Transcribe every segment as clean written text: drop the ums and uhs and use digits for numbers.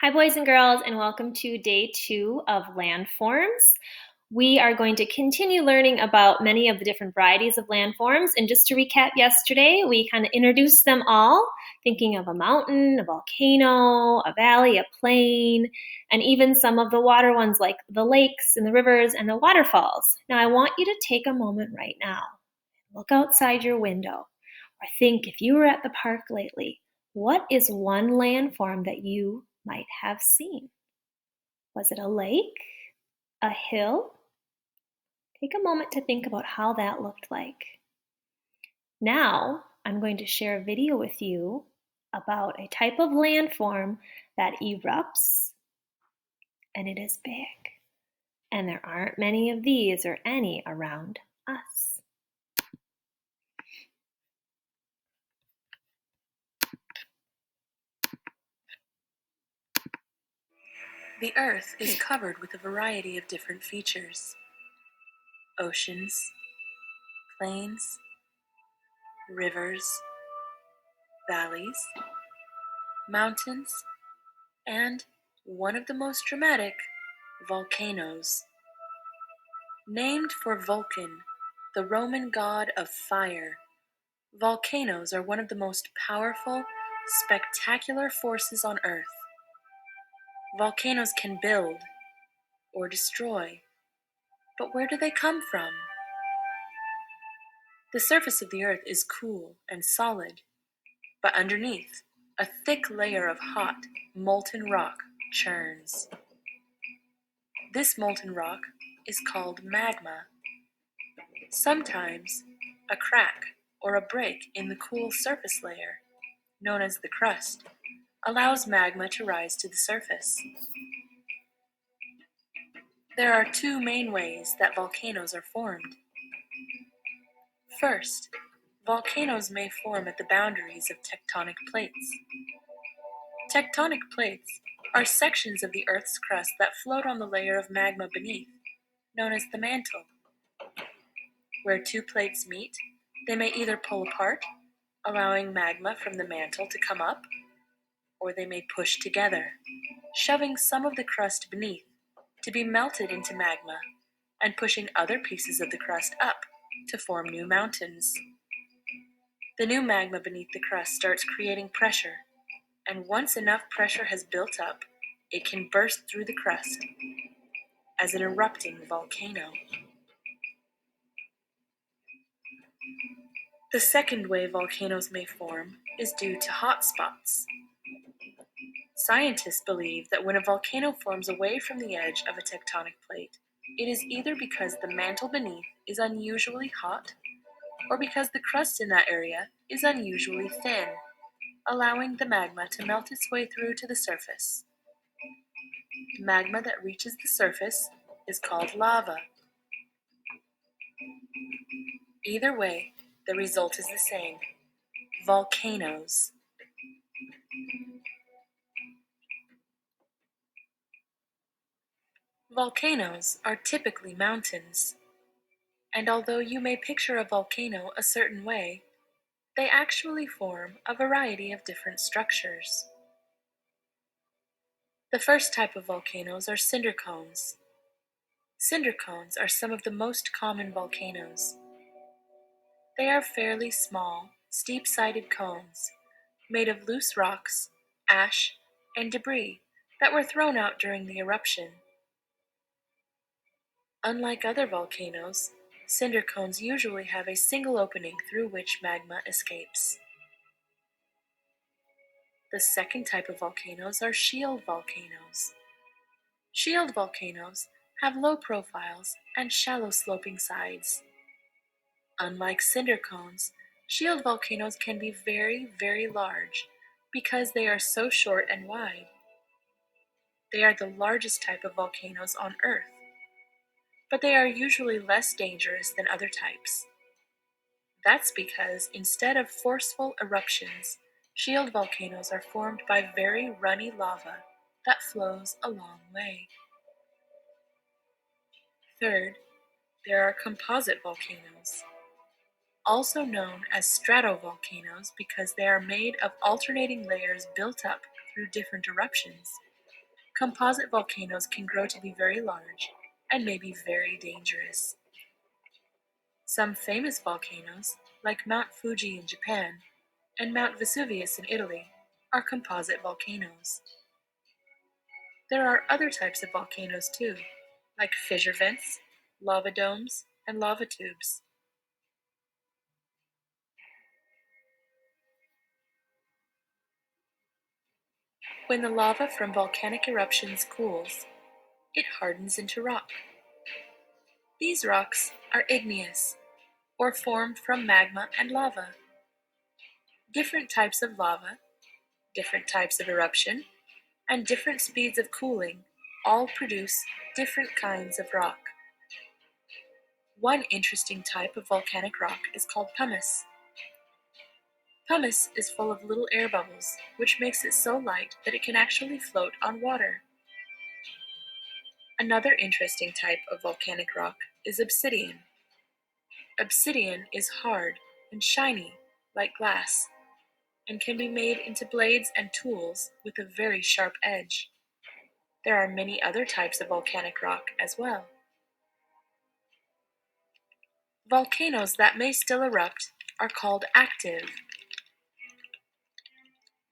Hi, boys and girls, and welcome to day 2 of landforms. We are going to continue learning about many of the different varieties of landforms. And just to recap yesterday, we kind of introduced them all, thinking of a mountain, a volcano, a valley, a plain, and even some of the water ones like the lakes and the rivers and the waterfalls. Now, I want you to take a moment right now. Look outside your window, or think if you were at the park lately, what is one landform that you might have seen? Was it a lake? A hill? Take a moment to think about how that looked like. Now, I'm going to share a video with you about a type of landform that erupts and it is big. And there aren't many of these or any around us. The Earth is covered with a variety of different features: oceans, plains, rivers, valleys, mountains, and, one of the most dramatic, volcanoes. Named for Vulcan, the Roman god of fire, volcanoes are one of the most powerful, spectacular forces on Earth. Volcanoes can build or destroy, but where do they come from? The surface of the Earth is cool and solid, but underneath, a thick layer of hot, molten rock churns. This molten rock is called magma. Sometimes, a crack or a break in the cool surface layer, known as the crust, allows magma to rise to the surface. There are two main ways that volcanoes are formed. First, volcanoes may form at the boundaries of tectonic plates. Tectonic plates are sections of the Earth's crust that float on the layer of magma beneath, known as the mantle. Where two plates meet, they may either pull apart, allowing magma from the mantle to come up, or they may push together, shoving some of the crust beneath to be melted into magma and pushing other pieces of the crust up to form new mountains. The new magma beneath the crust starts creating pressure, and once enough pressure has built up, it can burst through the crust as an erupting volcano. The second way volcanoes may form is due to hotspots. Scientists believe that when a volcano forms away from the edge of a tectonic plate, it is either because the mantle beneath is unusually hot or because the crust in that area is unusually thin, allowing the magma to melt its way through to the surface. Magma that reaches the surface is called lava. Either way, the result is the same: volcanoes. Volcanoes are typically mountains, and although you may picture a volcano a certain way, they actually form a variety of different structures. The first type of volcanoes are cinder cones. Cinder cones are some of the most common volcanoes. They are fairly small, steep-sided cones made of loose rocks, ash, and debris that were thrown out during the eruption. Unlike other volcanoes, cinder cones usually have a single opening through which magma escapes. The second type of volcanoes are shield volcanoes. Shield volcanoes have low profiles and shallow sloping sides. Unlike cinder cones, shield volcanoes can be very, very large because they are so short and wide. They are the largest type of volcanoes on Earth, but they are usually less dangerous than other types. That's because instead of forceful eruptions, shield volcanoes are formed by very runny lava that flows a long way. Third, there are composite volcanoes, also known as stratovolcanoes because they are made of alternating layers built up through different eruptions. Composite volcanoes can grow to be very large and may be very dangerous. Some famous volcanoes, like Mount Fuji in Japan and Mount Vesuvius in Italy, are composite volcanoes. There are other types of volcanoes too, like fissure vents, lava domes, and lava tubes. When the lava from volcanic eruptions cools, it hardens into rock. These rocks are igneous, or formed from magma and lava. Different types of lava, different types of eruption, and different speeds of cooling all produce different kinds of rock. One interesting type of volcanic rock is called pumice. Pumice is full of little air bubbles, which makes it so light that it can actually float on water. Another interesting type of volcanic rock is obsidian. Obsidian is hard and shiny, like glass, and can be made into blades and tools with a very sharp edge. There are many other types of volcanic rock as well. Volcanoes that may still erupt are called active.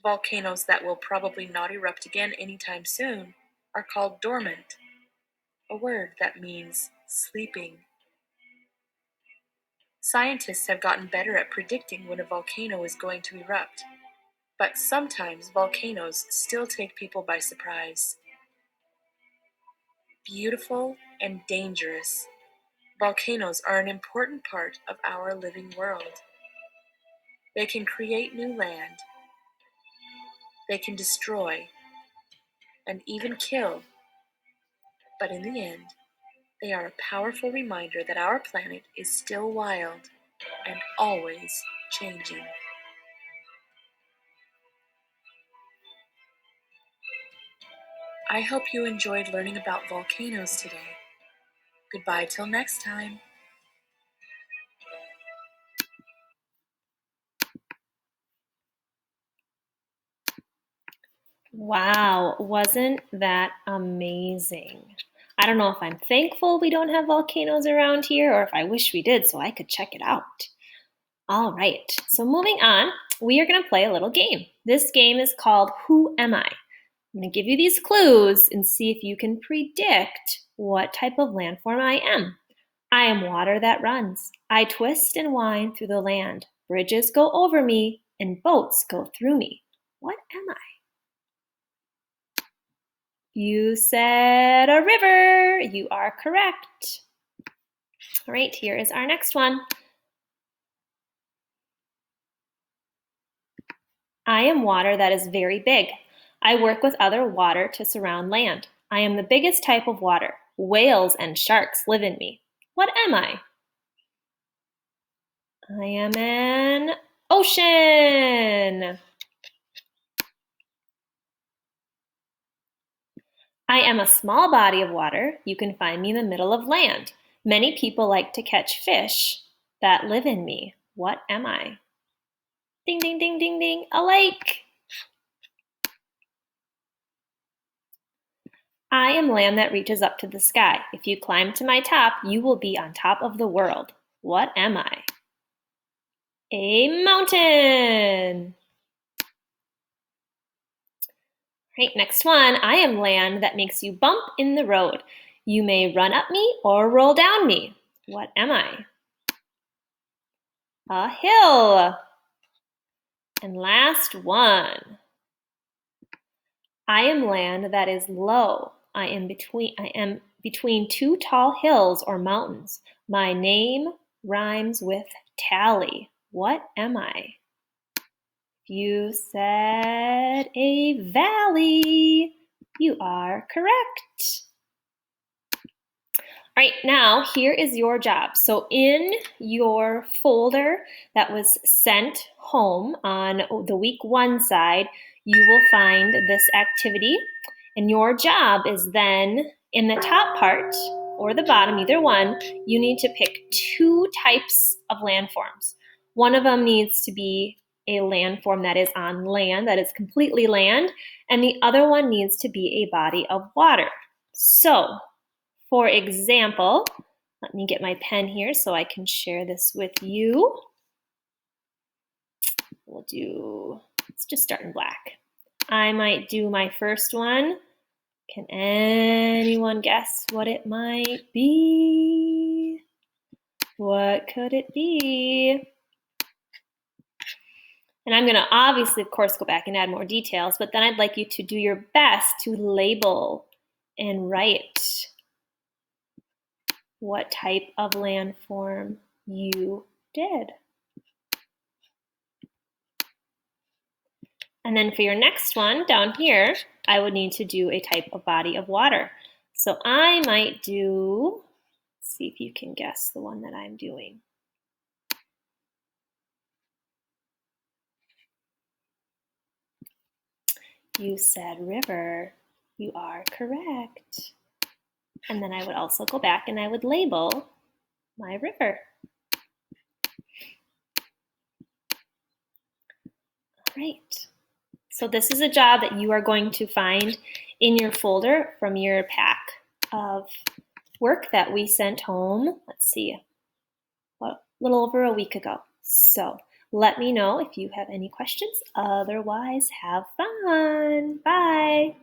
Volcanoes that will probably not erupt again anytime soon are called dormant, a word that means sleeping. Scientists have gotten better at predicting when a volcano is going to erupt, but sometimes volcanoes still take people by surprise. Beautiful and dangerous, volcanoes are an important part of our living world. They can create new land, they can destroy, and even kill, but in the end, they are a powerful reminder that our planet is still wild and always changing. I hope you enjoyed learning about volcanoes today. Goodbye till next time. Wow, wasn't that amazing? I don't know if I'm thankful we don't have volcanoes around here or if I wish we did so I could check it out. All right, so moving on, we are going to play a little game. This game is called Who Am I? I'm going to give you these clues and see if you can predict what type of landform I am. I am water that runs. I twist and wind through the land. Bridges go over me and boats go through me. What am I? You said a river. You are correct. All right, here is our next one. I am water that is very big. I work with other water to surround land. I am the biggest type of water. Whales and sharks live in me. What am I? I am an ocean. I am a small body of water. You can find me in the middle of land. Many people like to catch fish that live in me. What am I? Ding, ding, ding, ding, ding, a lake. I am land that reaches up to the sky. If you climb to my top, you will be on top of the world. What am I? A mountain. Right, next one. I am land that makes you bump in the road. You may run up me or roll down me. What am I? A hill. And last one. I am land that is low. I am between two tall hills or mountains. My name rhymes with tally. What am I? You said a valley. You are correct. All right, now here is your job. So in your folder that was sent home on the week 1 side, you will find this activity. And your job is then in the top part or the bottom, either one, you need to pick 2 types of landforms. One of them needs to be a landform that is on land, that is completely land, and the other one needs to be a body of water. So, for example, let me get my pen here so I can share this with you. Let's just start in black. I might do my first one. Can anyone guess what it might be? What could it be? And I'm going to obviously, of course, go back and add more details, but then I'd like you to do your best to label and write what type of landform you did. And then for your next one down here, I would need to do a type of body of water. So I might do, let's see if you can guess the one that I'm doing. You said river. You are correct. And then I would also go back and I would label my river. All right. So this is a job that you are going to find in your folder from your pack of work that we sent home, let's see, a little over a week ago. So let me know if you have any questions. Otherwise, have fun. Bye.